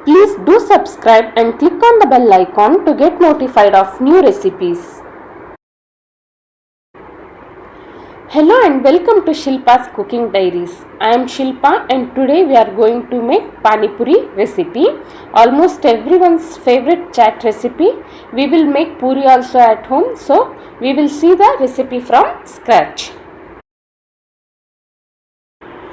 Please do subscribe and click on the bell icon to get notified of new recipes. Hello and welcome to Shilpa's Cooking Diaries. I am Shilpa and today we are going to make Pani Puri recipe. Almost everyone's favorite chat recipe. We will make puri also at home, so we will see the recipe from scratch.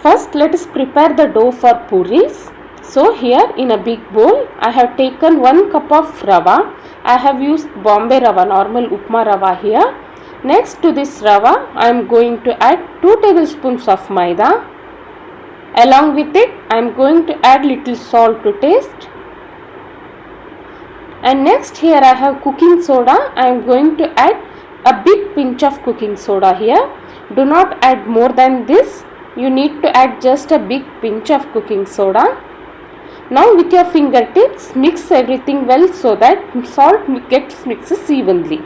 First, let us prepare the dough for puris. So here in a big bowl, I have taken 1 cup of rava. I have used Bombay rava, normal upma rava here. Next to this rava, I am going to add 2 tablespoons of maida. Along with it, I am going to add little salt to taste. And next here I have cooking soda. I am going to add a big pinch of cooking soda here. Do not add more than this. You need to add just a big pinch of cooking soda. Now with your fingertips mix everything well so that salt gets mixed evenly.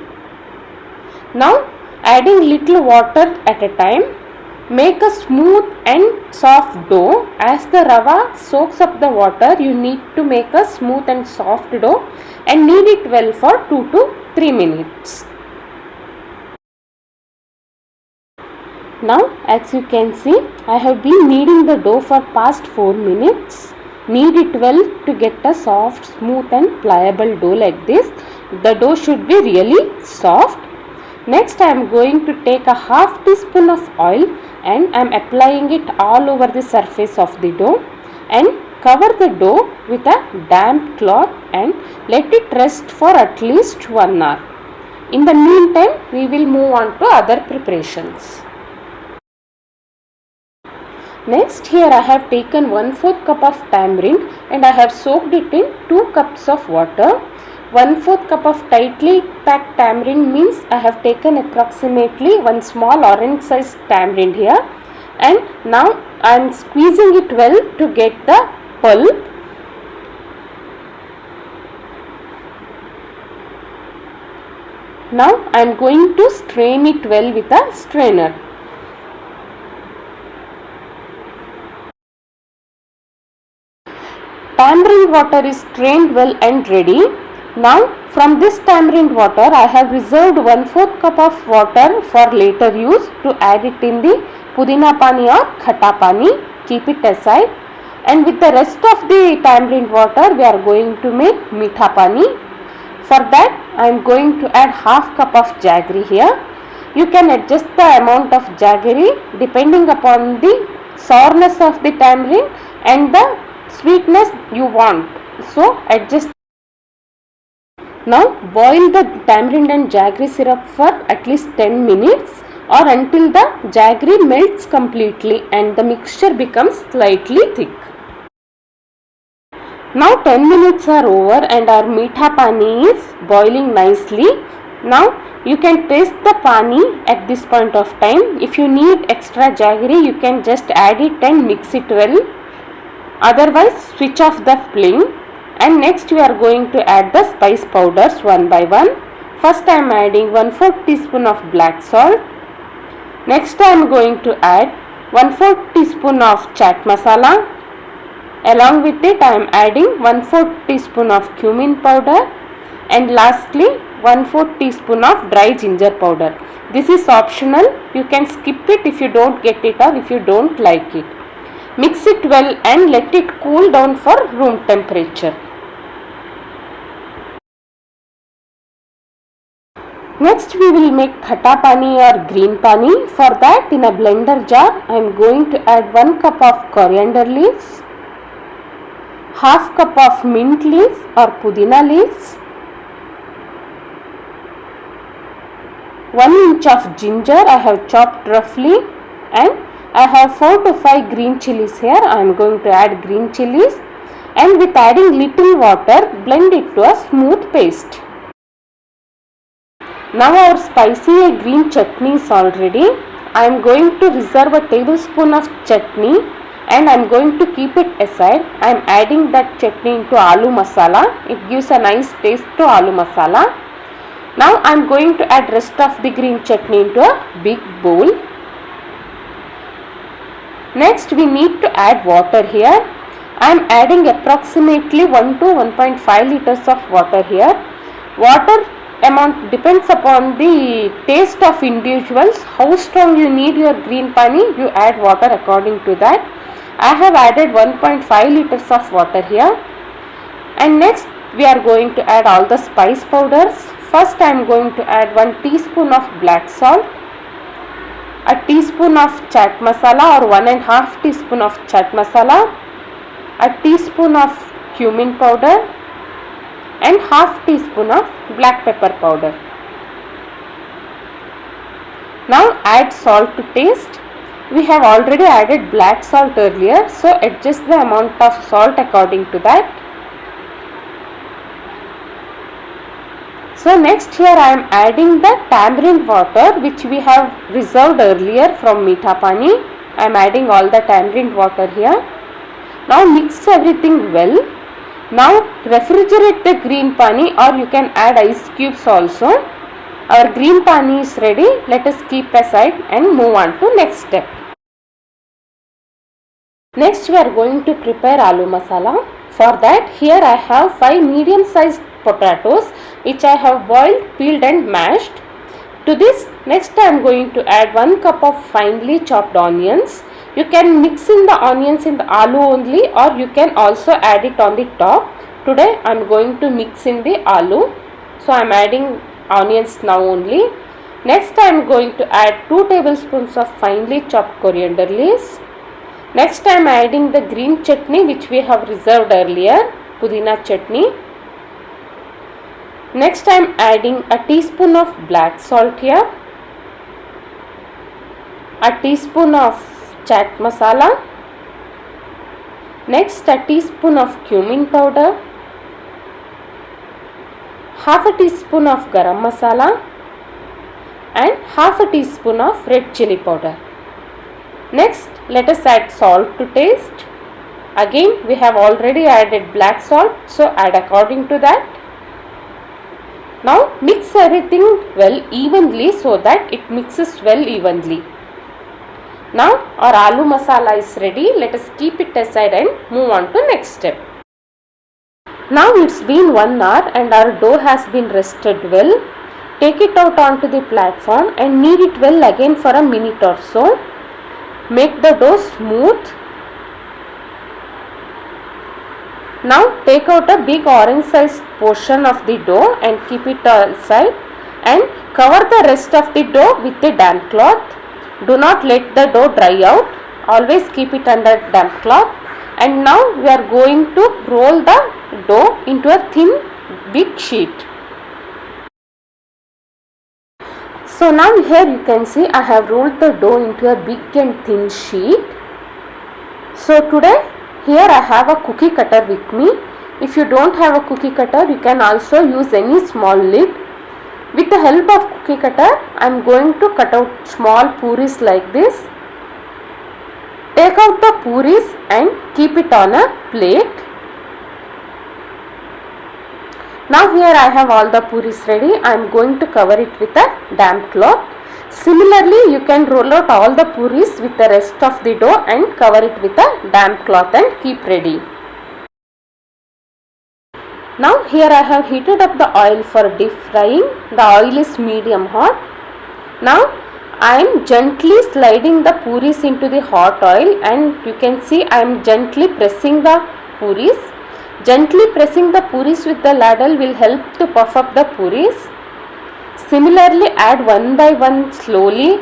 Now adding little water at a time, make a smooth and soft dough. As the rava soaks up the water, you need to make a smooth and soft dough and knead it well for 2 to 3 minutes. Now as you can see, I have been kneading the dough for past 4 minutes. Knead it well to get a soft, smooth and pliable dough like this. The dough should be really soft. Next I am going to take a half teaspoon of oil and I am applying it all over the surface of the dough and cover the dough with a damp cloth and let it rest for at least 1 hour. In the meantime, we will move on to other preparations. Next here I have taken 1/4 cup of tamarind and I have soaked it in 2 cups of water. 1/4 cup of tightly packed tamarind means I have taken approximately 1 small orange sized tamarind here, and now I am squeezing it well to get the pulp. Now I am going to strain it well with a strainer. Tamarind water is strained well and ready. Now from this tamarind water I have reserved 1/4 cup of water for later use to add it in the pudina pani or khata pani. Keep it aside, and with the rest of the tamarind water we are going to make meetha pani. For that I am going to add half cup of jaggery here. You can adjust the amount of jaggery depending upon the sourness of the tamarind and the sweetness you want, so adjust. Now boil the tamarind and jaggery syrup for at least 10 minutes or until the jaggery melts completely and the mixture becomes slightly thick. Now 10 minutes are over and our meetha pani is boiling nicely. Now you can taste the pani at this point of time. If you need extra jaggery, you can just add it and mix it well. Otherwise switch off the flame, and next we are going to add the spice powders one by one. First I am adding 1/4 teaspoon of black salt. Next I am going to add 1/4 teaspoon of chaat masala. Along with it I am adding 1/4 teaspoon of cumin powder, and lastly 1/4 teaspoon of dry ginger powder. This is optional. You can skip it if you don't get it or if you don't like it. Mix it well and let it cool down for room temperature. Next we will make khata pani or green pani. For that, in a blender jar I am going to add 1 cup of coriander leaves, half cup of mint leaves or pudina leaves, 1 inch of ginger I have chopped roughly, and I have 4 to 5 green chilies here. I am going to add green chilies, and with adding little water blend it to a smooth paste. Now our spicy green chutney is all ready. I am going to reserve a tablespoon of chutney and I am going to keep it aside. I am adding that chutney into aloo masala. It gives a nice taste to aloo masala. Now I am going to add rest of the green chutney into a big bowl. Next we need to add water here. I am adding approximately 1 to 1.5 liters of water here. Water amount depends upon the taste of individuals. How strong you need your green pani, you add water according to that. I have added 1.5 liters of water here. And next we are going to add all the spice powders. First I am going to add 1 teaspoon of black salt, a teaspoon of chaat masala or 1.5 teaspoon of chaat masala, a teaspoon of cumin powder and half teaspoon of black pepper powder. Now add salt to taste. We have already added black salt earlier, so adjust the amount of salt according to that. So next here I am adding the tamarind water which we have reserved earlier from Meetha Pani. I am adding all the tamarind water here. Now mix everything well. Now refrigerate the green pani, or you can add ice cubes also. Our green pani is ready. Let us keep aside and move on to next step. Next we are going to prepare aloo masala. For that here I have 5 medium sized potatoes which I have boiled, peeled and mashed. To this next I am going to add 1 cup of finely chopped onions. You can mix in the onions in the aloo only, or you can also add it on the top. Today I am going to mix in the aloo. So I am adding onions now only. Next I am going to add 2 tablespoons of finely chopped coriander leaves. Next I am adding the green chutney which we have reserved earlier, pudina chutney. Next I am adding a teaspoon of black salt here, a teaspoon of chaat masala, next a teaspoon of cumin powder, half a teaspoon of garam masala and half a teaspoon of red chili powder. Next let us add salt to taste. Again we have already added black salt, so add according to that. Now mix everything well evenly so that it mixes well evenly. Now our aloo masala is ready. Let us keep it aside and move on to next step. Now it's been 1 hour and our dough has been rested well. Take it out onto the platform and knead it well again for a minute or so. Make the dough smooth. Now take out a big orange sized portion of the dough and keep it aside and cover the rest of the dough with a damp cloth. Do not let the dough dry out. Always keep it under damp cloth. And now we are going to roll the dough into a thin big sheet. So now here you can see I have rolled the dough into a big and thin sheet. So today here I have a cookie cutter with me. If you don't have a cookie cutter, you can also use any small lid. With the help of cookie cutter, I am going to cut out small puris like this. Take out the puris and keep it on a plate. Now here I have all the puris ready. I am going to cover it with a damp cloth. Similarly, you can roll out all the puris with the rest of the dough and cover it with a damp cloth and keep ready. Now here I have heated up the oil for deep frying. The oil is medium hot. Now I am gently sliding the puris into the hot oil, and you can see I am gently pressing the puris. Gently pressing the puris with the ladle will help to puff up the puris. Similarly, add one by one slowly.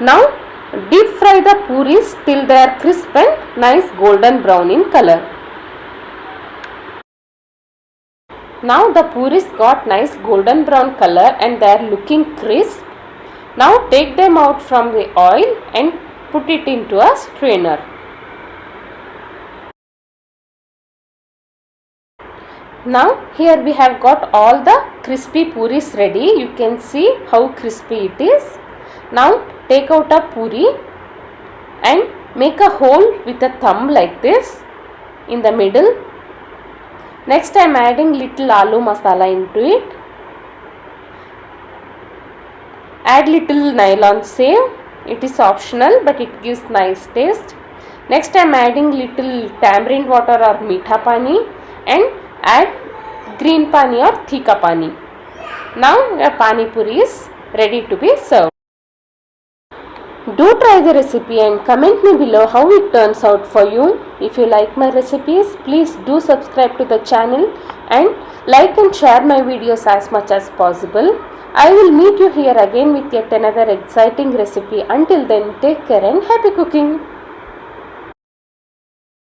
Now deep fry the puris till they are crisp and nice golden brown in color. Now the puris got nice golden brown color and they are looking crisp. Now take them out from the oil and put it into a strainer. Now here we have got all the crispy puris ready. You can see how crispy it is. Now take out a puri and make a hole with a thumb like this in the middle. Next I am adding little aloo masala into it. Add little nylon save It is optional but it gives nice taste. Next I am adding little tamarind water or meetha pani and add green pani or thika pani. Now your pani puri is ready to be served. Do try the recipe and comment me below how it turns out for you. If you like my recipes, please do subscribe to the channel and like and share my videos as much as possible. I will meet you here again with yet another exciting recipe. Until then, take care and happy cooking.